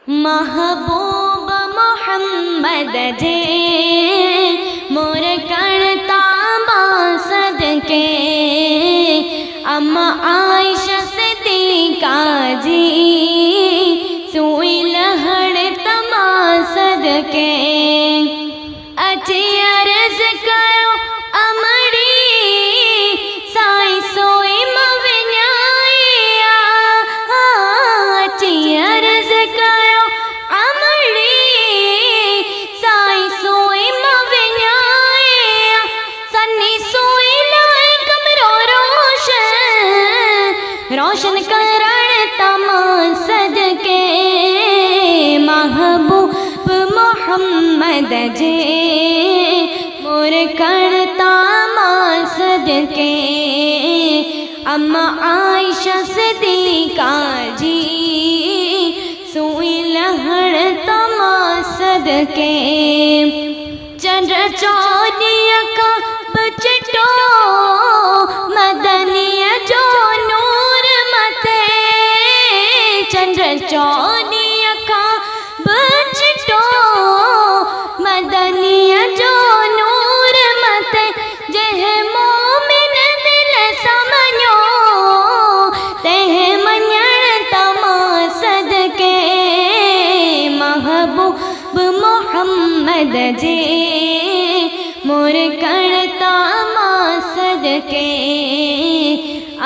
महबूब मोहम्मद जे मोर करता सदके अम्मा आयशा सिद्दीक़ा जी सुई लहड़ तमा सदके अची अर्ज़ कयो अमड़ी साईं सोई मविञाया अची अर्ज़ कयो अमड़ी साईं सोई मविञाया सन्नी सोई लाए कमरो रोशन करण तमा सदके महबूब मोहम्मद जे मोर करता सदके अम्मा आयशा सिद्दीक़ा जी सुई लहड़ तमा सदके चंद्र चौनिया का बचटो मदनिया जो नूर मते चंद्र चौनिया का बचटो मदनिया जो नूर मते जह मोमिन दिल समझो तह मञण तमा सदके महबूब मोहम्मद जे मोर करता सदके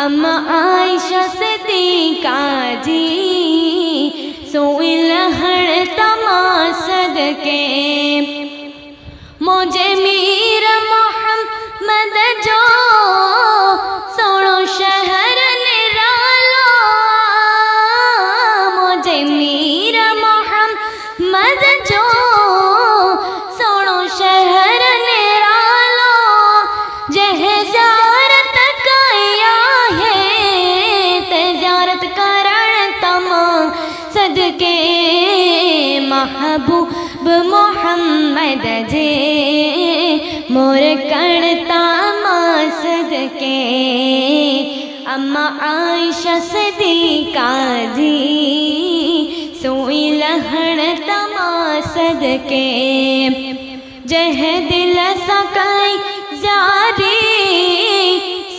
अम्मा आयशा सिद्दीक़ा जी सोई लहड़ तमा सदके मुझे मीर मोहम्मद जो सोनो शहर निरालो मुझे मीर मोहम्मद जो सोनो शहर निरालो जह ज़ियारत कया है तजारत करण तमा सदके महबूब मोहम्मद जे मोर करता सदके अम्मा आयशा सिद्दीक़ा जी सोई लहड़ तमा सदके जह दिल सकाई जारी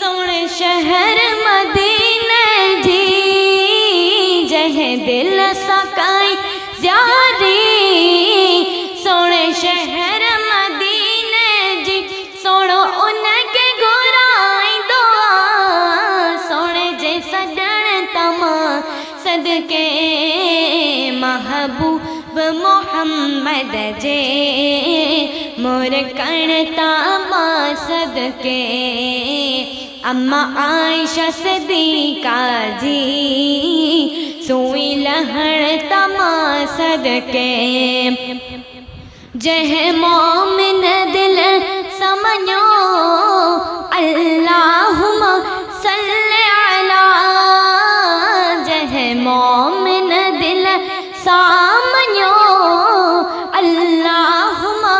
सोण शहर मदीने जी जह दिल सकाई जारी सोने शहर मदीने जी सोनो उनके घुराई दुआ सोने जे सजण तमा सदके महबूब मोहम्मद जे मोर करता सदके अम्मा आयशा सिद्दीक़ा जी सोई लहड़ तमा सदके जह मोमिन दिल समझो अल्लाहुम्मा सल्ली अला जह मोमिन दिल समझो अल्लाहुम्मा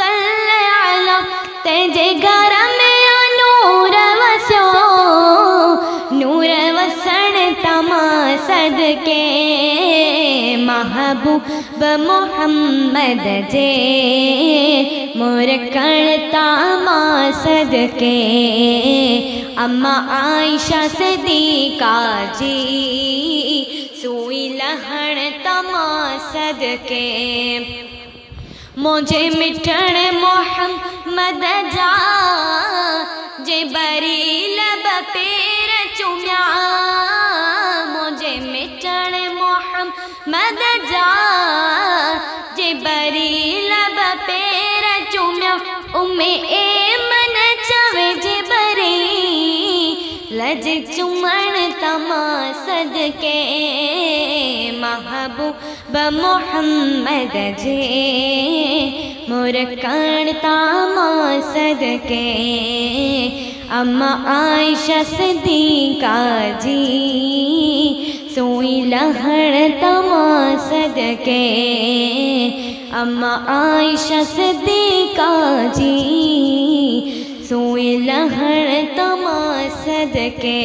सल्ली अला तेजे घर में नूर वसो नूर वसण तमा सदके महबूब मोहम्मद जे मोर करता सदके अम्मा आयशा सिद्दीक़ा जी सोई लहड़ तमा सदके मुझे मिठण मोहम्मद जा जे बरी लब पेर चुम्या मुझे मिठण मोहम्मद जा जे बरी लब पेर चुम्या उम्मे ए मन चवे जे बरी लज चुमण तमा सदके महबूब मोहम्मद जे मोर करता सदके अम्मा आयशा सिद्दीक़ा जी सोई लहड़ तमा सदके अम्मा आयशा सिद्दीक़ा जी सोई लहड़ तमा सदके।